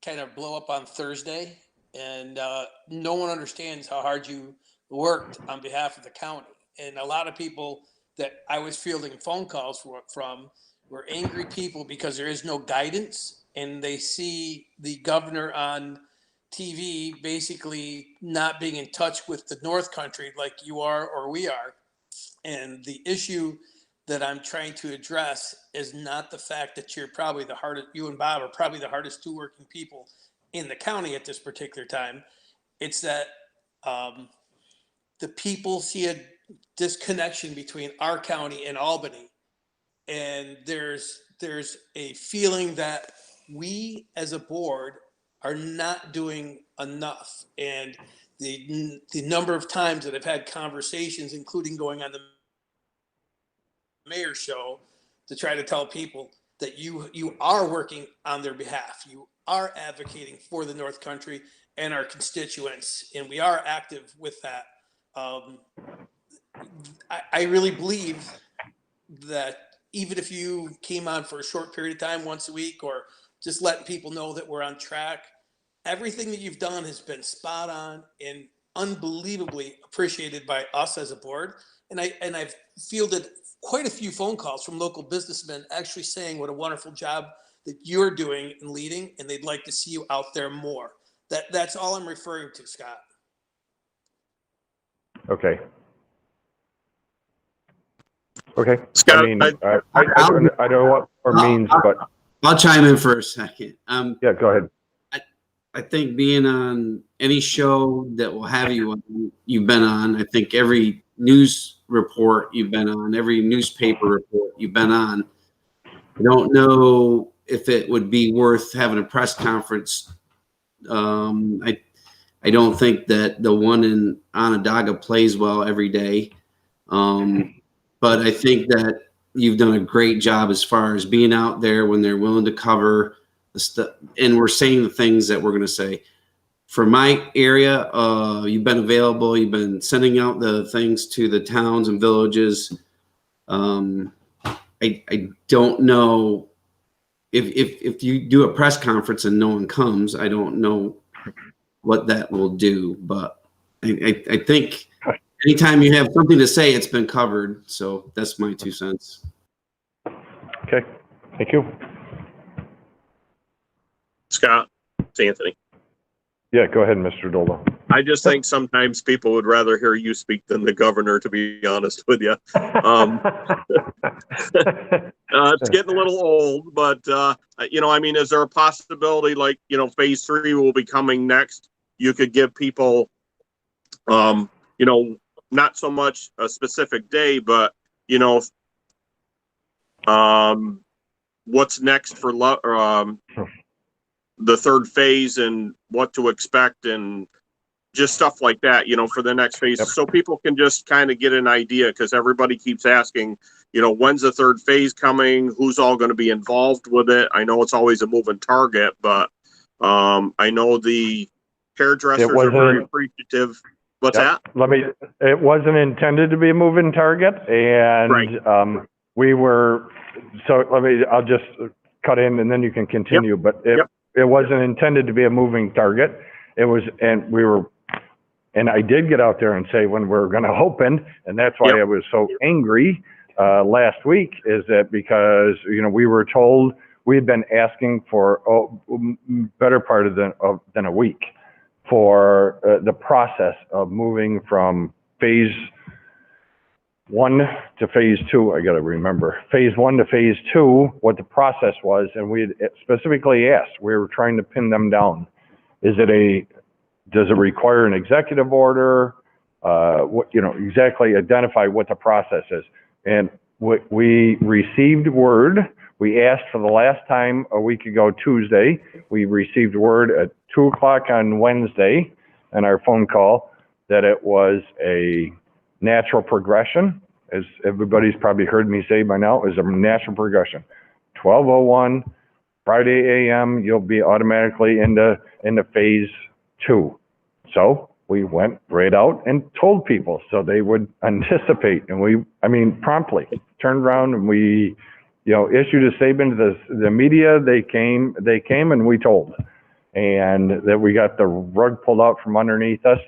kind of blow up on Thursday, and no one understands how hard you worked on behalf of the county. And a lot of people that I was fielding phone calls from were angry people because there is no guidance, and they see the governor on TV basically not being in touch with the North Country like you are or we are. And the issue that I'm trying to address is not the fact that you're probably the hardest, you and Bob are probably the hardest two working people in the county at this particular time. It's that the people see a disconnection between our county and Albany. And there's a feeling that we as a board are not doing enough. And the number of times that I've had conversations, including going on the mayor's show, to try to tell people that you are working on their behalf. You are advocating for the North Country and our constituents, and we are active with that. I really believe that even if you came on for a short period of time once a week, or just letting people know that we're on track, everything that you've done has been spot on and unbelievably appreciated by us as a board. And I've fielded quite a few phone calls from local businessmen actually saying what a wonderful job that you're doing and leading, and they'd like to see you out there more. That's all I'm referring to, Scott. Okay. Okay. Scott, I mean, I don't know what or means, but I'll chime in for a second. yeah, go ahead. I think being on any show that will have you've been on, I think every news report you've been on, every newspaper report you've been on, I don't know if it would be worth having a press conference. I don't think that the one in Onondaga plays well every day. But I think that you've done a great job as far as being out there when they're willing to cover and we're saying the things that we're going to say. For my area, you've been available. You've been sending out the things to the towns and villages. I don't know if you do a press conference and no one comes. I don't know what that will do, but I think anytime you have something to say, it's been covered. So that's my 2 cents. Okay, thank you. Scott, it's Anthony. Yeah, go ahead, Mr. Doldo. I just think sometimes people would rather hear you speak than the governor, to be honest with you. It's getting a little old, but, I mean, is there a possibility like, phase 3 will be coming next? You could give people, not so much a specific day, but, what's next for the third phase and what to expect and just stuff like that, for the next phase. Yep. So people can just kind of get an idea, because everybody keeps asking, when's the third phase coming? Who's all going to be involved with it? I know it's always a moving target, but I know the hairdressers are very appreciative. What's that? It wasn't intended to be a moving target, and right. I'll just cut in and then you can continue, yep. But it wasn't intended to be a moving target. It was, and I did get out there and say when we're going to open, and that's why I was so angry last week, is that because, we were told we had been asking for better part of than a week for the process of moving from phase 1 to phase 2. I got to remember phase 1 to phase 2, what the process was. And we had specifically asked, we were trying to pin them down. Does it require an executive order? Exactly identify what the process is. And we received word. We asked for the last time a week ago, Tuesday. We received word at 2:00 on Wednesday in our phone call that it was a natural progression. As everybody's probably heard me say by now, is a natural progression. 12:01, Friday a.m., you'll be automatically into phase 2. So we went right out and told people so they would anticipate. And promptly turned around and we, issued a statement to the media. They came and we told. And that we got the rug pulled out from underneath us.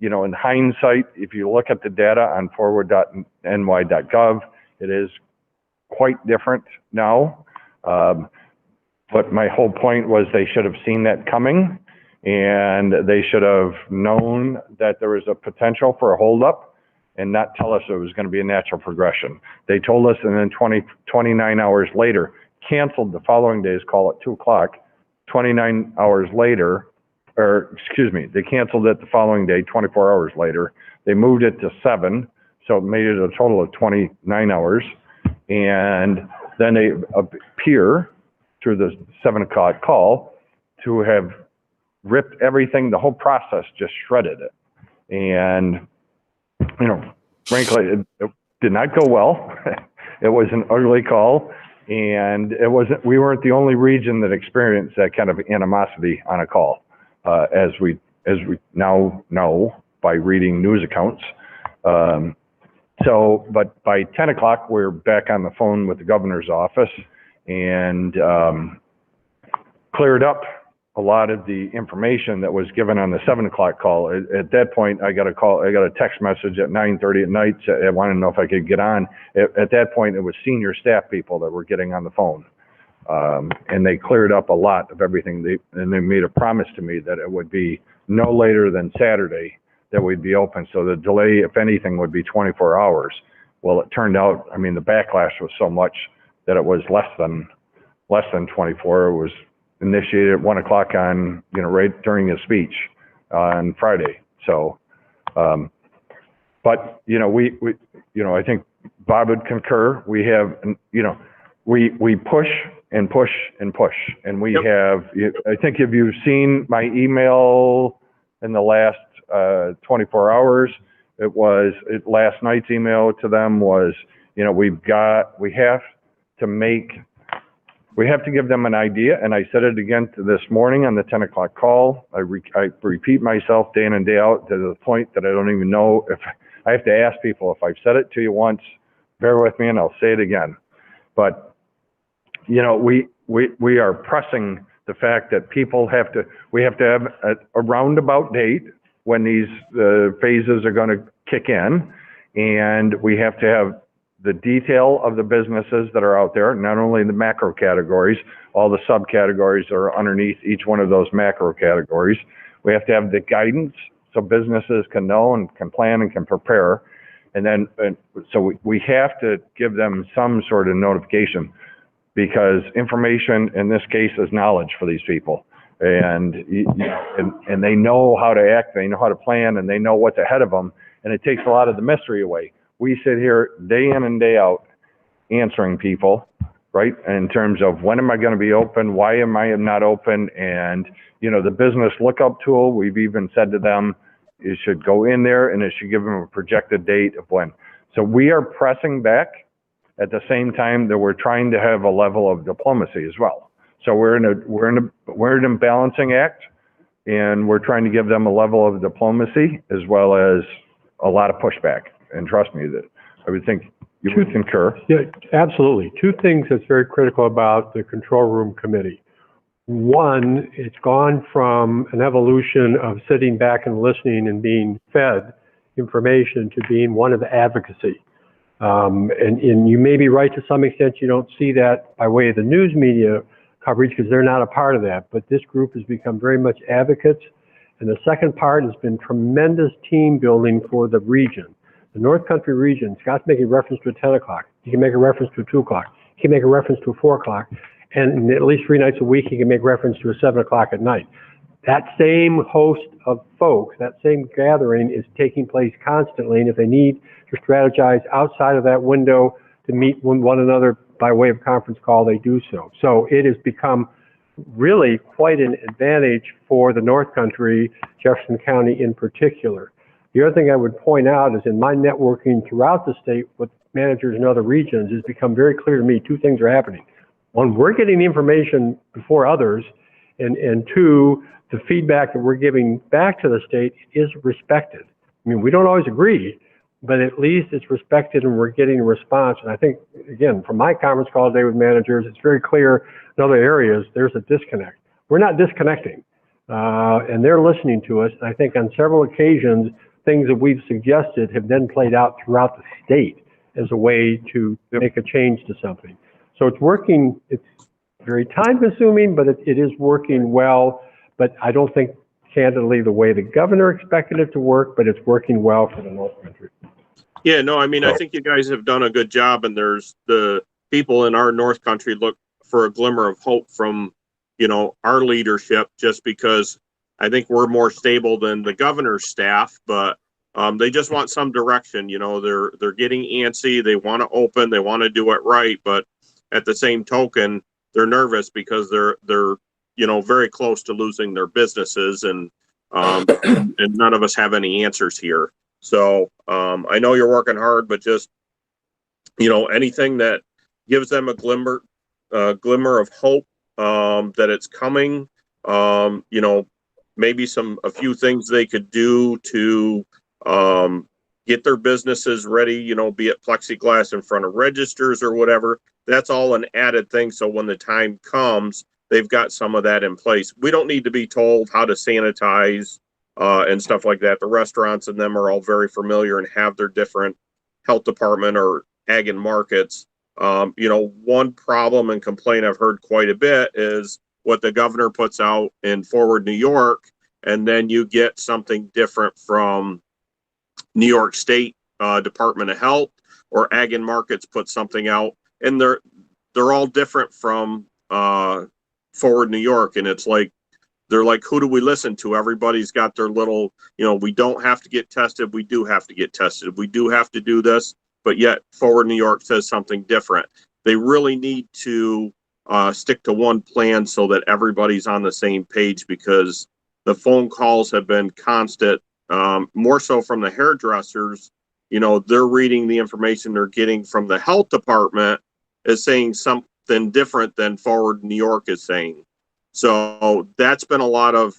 In hindsight, if you look at the data on forward.ny.gov, it is quite different now. But my whole point was they should have seen that coming, and they should have known that there was a potential for a holdup and not tell us it was going to be a natural progression. They told us, and then 29 hours later, canceled the following day's call at 2:00. 29 hours later, they canceled it the following day, 24 hours later. They moved it to 7, so it made it a total of 29 hours. And then they appear through the 7:00 call to have ripped everything, the whole process, just shredded it. And, frankly, it did not go well. It was an ugly call. And we weren't the only region that experienced that kind of animosity on a call, as we now know by reading news accounts. But by 10 o'clock, we're back on the phone with the governor's office and cleared up a lot of the information that was given on the 7 o'clock call. At that point, I got a text message at 9:30 at night. I wanted to know if I could get on. At that point, it was senior staff people that were getting on the phone. And they cleared up a lot of everything. And they made a promise to me that it would be no later than Saturday that we'd be open. So the delay, if anything, would be 24 hours. Well, it turned out, the backlash was so much that it was less than 24. It was initiated at 1 o'clock on, right during his speech on Friday. So, but, I think Bob would concur. We have, we push and push and push. And we have, I think if you've seen my email in the last 24 hours, last night's email to them was, we have to make we have to give them an idea, and I said it again this morning on the 10 o'clock call. I repeat myself day in and day out to the point that I don't even know if I have to ask people if I've said it to you once, bear with me and I'll say it again. But, you know, we are pressing the fact that we have to have a roundabout date when these phases are going to kick in, and we have to have the detail of the businesses that are out there, not only the macro categories, all the subcategories that are underneath each one of those macro categories. We have to have the guidance so businesses can know and can plan and can prepare. So we have to give them some sort of notification, because information in this case is knowledge for these people. And they know how to act, they know how to plan, and they know what's ahead of them. And it takes a lot of the mystery away. We sit here day in and day out answering people, right? In terms of when am I going to be open? Why am I not open? And, you know, the business lookup tool, we've even said to them, you should go in there and it should give them a projected date of when. So we are pressing back at the same time that we're trying to have a level of diplomacy as well. So we're in a balancing act, and we're trying to give them a level of diplomacy as well as a lot of pushback. And trust me, that I would think you would concur. Yeah, absolutely. Two things that's very critical about the control room committee. One, it's gone from an evolution of sitting back and listening and being fed information to being one of advocacy. And you may be right to some extent. You don't see that by way of the news media coverage because they're not a part of that. But this group has become very much advocates. And the second part has been tremendous team building for the region. The North Country region, Scott's making reference to a 10 o'clock. He can make a reference to a 2 o'clock. He can make a reference to a 4 o'clock. And at least 3 nights a week, he can make reference to a 7 o'clock at night. That same host of folks, that same gathering is taking place constantly. And if they need to strategize outside of that window to meet one another by way of conference call, they do so. So it has become really quite an advantage for the North Country, Jefferson County in particular. The other thing I would point out is in my networking throughout the state with managers in other regions, it's become very clear to me 2 things are happening. One, we're getting the information before others, and 2, the feedback that we're giving back to the state is respected. I mean, we don't always agree, but at least it's respected and we're getting a response. And I think, again, from my conference call today with managers, it's very clear in other areas there's a disconnect. We're not disconnecting, and they're listening to us. And I think on several occasions, things that we've suggested have then played out throughout the state as a way to make a change to something. So it's working. It's very time consuming, but it is working well. But I don't think, candidly, the way the governor expected it to work, but it's working well for the North Country. Yeah, no, I mean, I think you guys have done a good job, and there's the people in our North Country look for a glimmer of hope from, you know, our leadership, just because I think we're more stable than the governor's staff, but they just want some direction. You know, they're getting antsy. They want to open. They want to do it right, but at the same token, they're nervous because they're you know, very close to losing their businesses, and none of us have any answers here. So I know you're working hard, but just, you know, anything that gives them a glimmer of hope that it's coming. You know, maybe a few things they could do to get their businesses ready. You know, be it plexiglass in front of registers or whatever. That's all an added thing. So when the time comes, they've got some of that in place. We don't need to be told how to sanitize and stuff like that. The restaurants and them are all very familiar and have their different health department or ag and markets. You know, one problem and complaint I've heard quite a bit is what the governor puts out in Forward New York, and then you get something different from New York State Department of Health, or ag and markets put something out, and they're all different from Forward New York. And it's like, they're like, who do we listen to? Everybody's got their little, you know, we don't have to get tested. We do have to get tested. We do have to do this, but yet Forward New York says something different. They really need to stick to one plan so that everybody's on the same page, because the phone calls have been constant, more so from the hairdressers. You know, they're reading the information they're getting from the health department is saying something different than Forward New York is saying. So that's been a lot of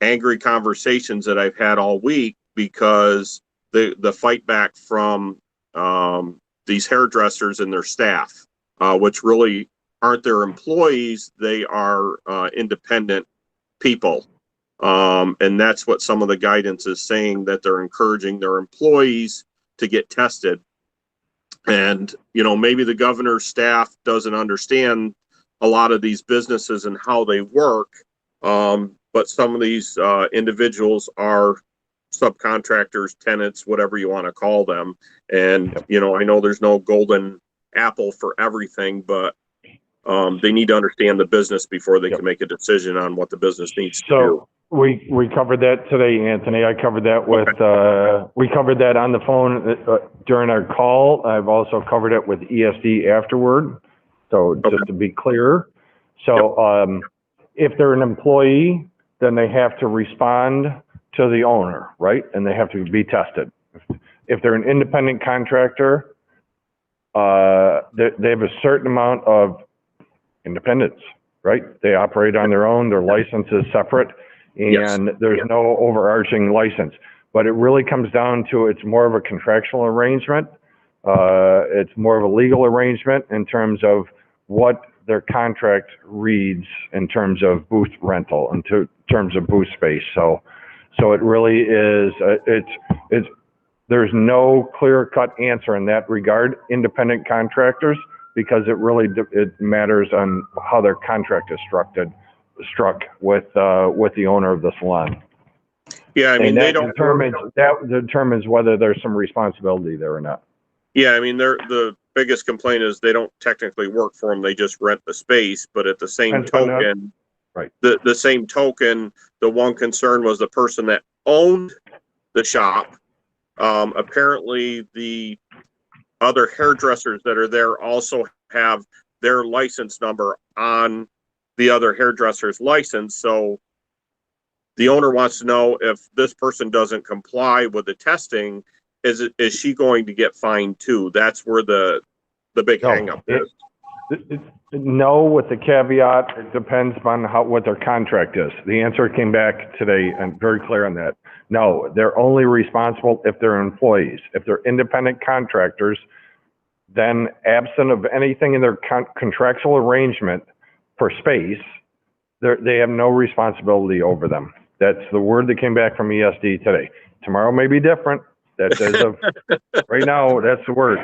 angry conversations that I've had all week, because the fight back from these hairdressers and their staff, which really aren't their employees, they are independent people. And that's what some of the guidance is saying, that they're encouraging their employees to get tested. And, you know, maybe the governor's staff doesn't understand a lot of these businesses and how they work. But some of these individuals are subcontractors, tenants, whatever you want to call them. And, you know, I know there's no golden apple for everything, but they need to understand the business before they can make a decision on what the business needs to do. We covered that today, Anthony. I covered that with, we covered that on the phone during our call. I've also covered it with ESD afterward. So just to be clear. So if they're an employee, then they have to respond to the owner, right? And they have to be tested. If they're an independent contractor, they have a certain amount of independence, right? They operate on their own. Their license is separate. And there's no overarching license, but it really comes down to, it's more of a contractual arrangement. It's more of a legal arrangement in terms of what their contract reads in terms of booth rental, in terms of booth space. So it really is, there's no clear-cut answer in that regard, independent contractors, because it matters on how their contract is struck with the owner of the salon. Yeah, I mean, that determines whether there's some responsibility there or not. Yeah, I mean, the biggest complaint is they don't technically work for them; they just rent the space. But at the same token, right? The same token, the one concern was the person that owned the shop. Apparently, the other hairdressers that are there also have their license number on the other hairdresser's license. So the owner wants to know, if this person doesn't comply with the testing, is she going to get fined too? That's where the big hang up is. No, with the caveat, it depends on what their contract is. The answer came back today, and very clear on that. No, they're only responsible if they're employees. If they're independent contractors, then absent of anything in their contractual arrangement for space, they have no responsibility over them. That's the word that came back from ESD today. Tomorrow may be different. That's as of right now, that's the word.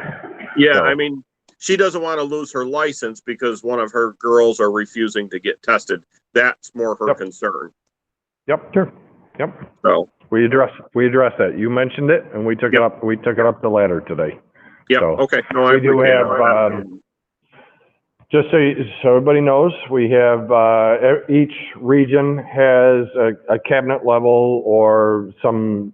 Yeah, so. I mean, she doesn't want to lose her license because one of her girls are refusing to get tested. That's more her concern. Yep, sure. Yep. So we addressed that. You mentioned it, and we took it up. We took it up the ladder today. Yeah. So okay. No, we do have. Just so everybody knows, we have each region has a cabinet level or some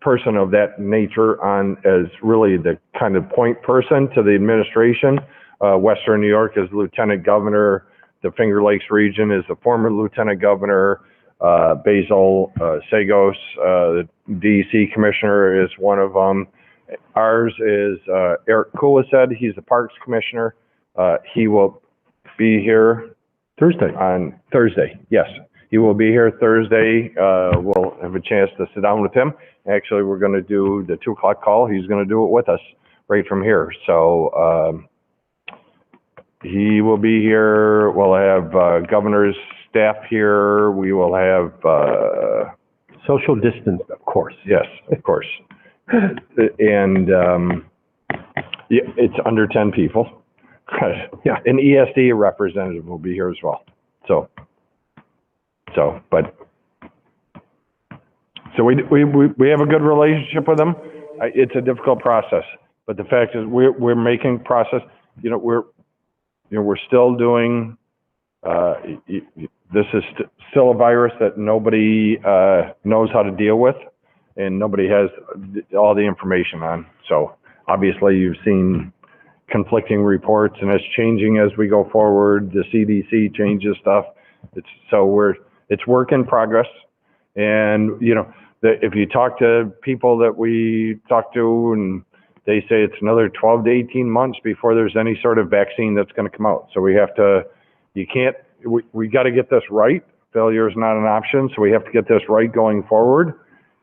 person of that nature on as really the kind of point person to the administration. Western New York is Lieutenant Governor. The Finger Lakes region is the former Lieutenant Governor. Basil Sagos, the DEC Commissioner, is one of them. Ours is Eric Kulised. He's the Parks Commissioner. He will be here on Thursday. Yes, he will be here Thursday. We'll have a chance to sit down with him. Actually, we're going to do the 2 o'clock call. He's going to do it with us right from here. So he will be here. We'll have governor's staff here. We will have social distance, of course. Yes, of course. And yeah, it's under 10 people. Yeah, an ESD representative will be here as well. So we have a good relationship with them. It's a difficult process, but the fact is we're making process. We're still doing. This is still a virus that nobody knows how to deal with, and nobody has all the information on. So obviously, you've seen conflicting reports, and it's changing as we go forward. The CDC changes stuff. It's work in progress. And if you talk to people that we talk to, and they say it's another 12 to 18 months before there's any sort of vaccine that's going to come out. So we got to get this right. Failure is not an option, so we have to get this right going forward.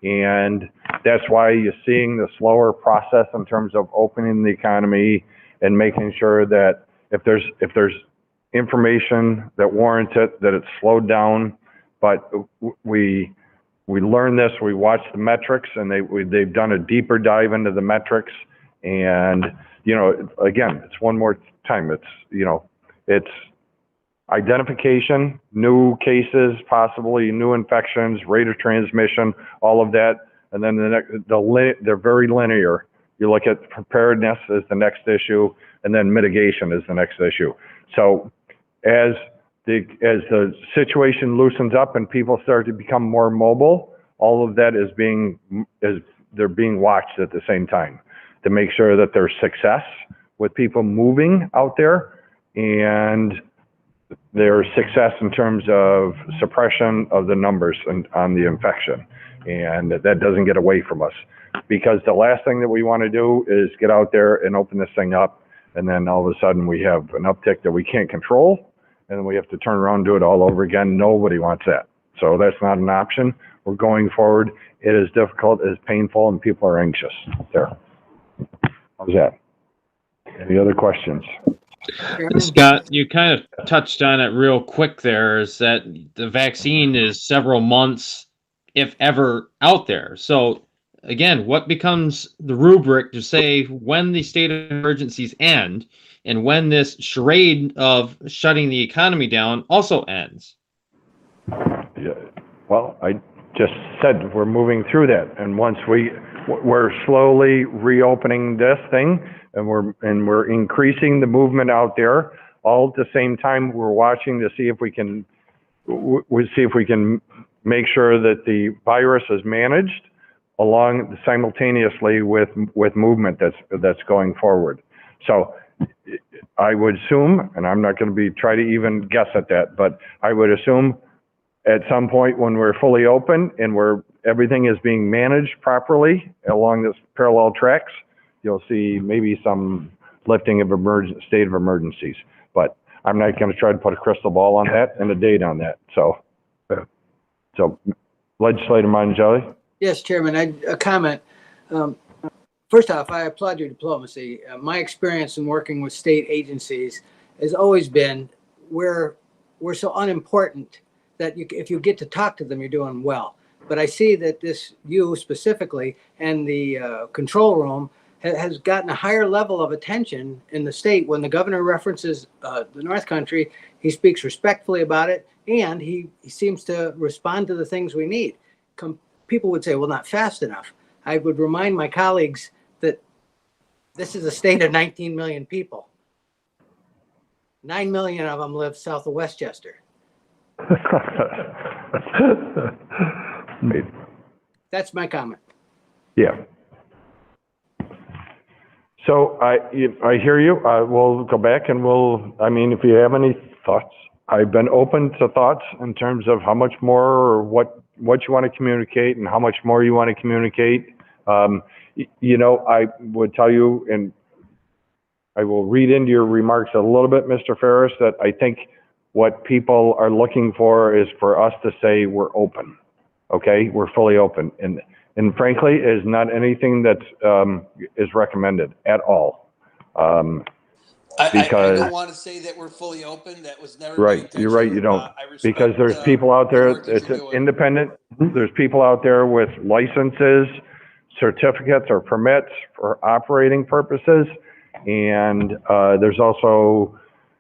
And that's why you're seeing the slower process in terms of opening the economy and making sure that if there's information that warrants it, that it's slowed down. But we learned this, we watched the metrics, and they've done a deeper dive into the metrics. And, again, it's one more time, it's identification, new cases, possibly new infections, rate of transmission, all of that. And then they're very linear. You look at preparedness as the next issue, and then mitigation is the next issue. So as the situation loosens up and people start to become more mobile, all of that they're being watched at the same time to make sure that there's success with people moving out there, and there's success in terms of suppression of the numbers on the infection. And that doesn't get away from us, because the last thing that we want to do is get out there and open this thing up, and then all of a sudden we have an uptick that we can't control, and then we have to turn around and do it all over again. Nobody wants that. So that's not an option. We're going forward. It is difficult, it is painful, and people are anxious there. How's that? Any other questions? Scott, you kind of touched on it real quick there, is that the vaccine is several months, if ever, out there. So again, what becomes the rubric to say when the state of emergencies end and when this charade of shutting the economy down also ends? Yeah. Well, I just said we're moving through that, and once we're slowly reopening this thing, and we're increasing the movement out there. All at the same time, we're watching to see if we can make sure that the virus is managed along simultaneously with movement that's going forward. So I would assume, and I'm not going to try to even guess at that, but I would assume at some point when we're fully open and everything is being managed properly along this parallel tracks, you'll see maybe some lifting of state of emergencies. But I'm not going to try to put a crystal ball on that and a date on that. So Legislator Mongelli? Yes, Chairman, a comment. First off, I applaud your diplomacy. My experience in working with state agencies has always been we're so unimportant that if you get to talk to them, you're doing well. But I see that you specifically and the control room has gotten a higher level of attention in the state. When the governor references the North Country, he speaks respectfully about it, and he seems to respond to the things we need. People would say, well, not fast enough. I would remind my colleagues that this is a state of 19 million people. 9 million of them live south of Westchester. That's my comment. Yeah. So I hear you. We'll go back and if you have any thoughts, I've been open to thoughts in terms of how much more or what you want to communicate and how much more you want to communicate. I would tell you, and I will read into your remarks a little bit, Mr. Ferris, that I think what people are looking for is for us to say we're open. Okay, we're fully open. And frankly, it is not anything that is recommended at all. I don't want to say that we're fully open. That was never my intention. You're right. You don't, because there's people out there. It's independent. There's people out there with licenses, certificates, or permits for operating purposes, and there's also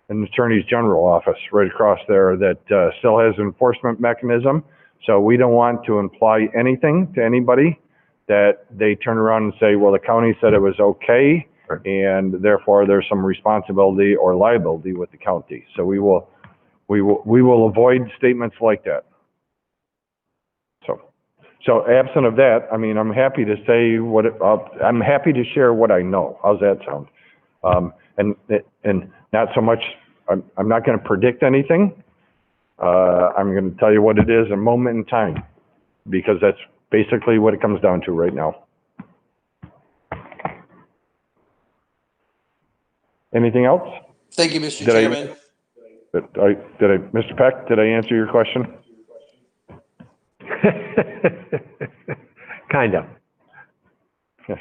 an attorney's general office right across there that still has an enforcement mechanism. So we don't want to imply anything to anybody that they turn around and say, well, the county said it was okay, and therefore there's some responsibility or liability with the county. So we will avoid statements like that. So absent of that, I'm happy to say I'm happy to share what I know. How's that sound? And not so much, I'm not going to predict anything. I'm going to tell you what it is, a moment in time, because that's basically what it comes down to right now. Anything else? Thank you, Mr. Did I- Chairman. Mr. Peck, did I answer your question? Kind of. Yes.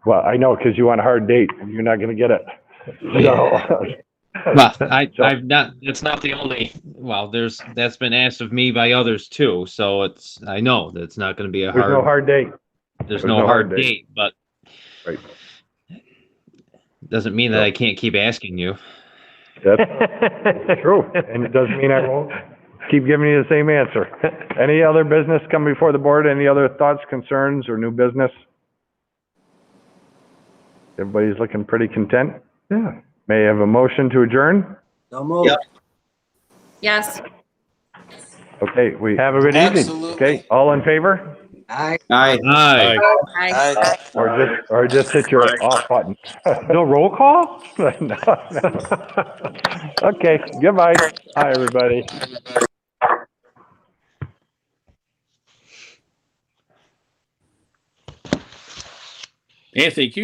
Well, I know, because you want a hard date, and you're not gonna get it. Well, I've not, it's not the only, well, that's been asked of me by others too, so I know that it's not gonna be There's no hard date. there's no hard date, but Right. doesn't mean that I can't keep asking you. That's true, and it doesn't mean I won't keep giving you the same answer. Any other business come before the board? Any other thoughts, concerns, or new business? Everybody's looking pretty content? Yeah. May I have a motion to adjourn? So moved. Yes. Okay, we, Have a good evening. Absolutely. okay, all in favor? Aye. Aye. Aye. Aye. Or just hit your off button. No roll call? No. Okay, goodbye. Hi, everybody. Anthony,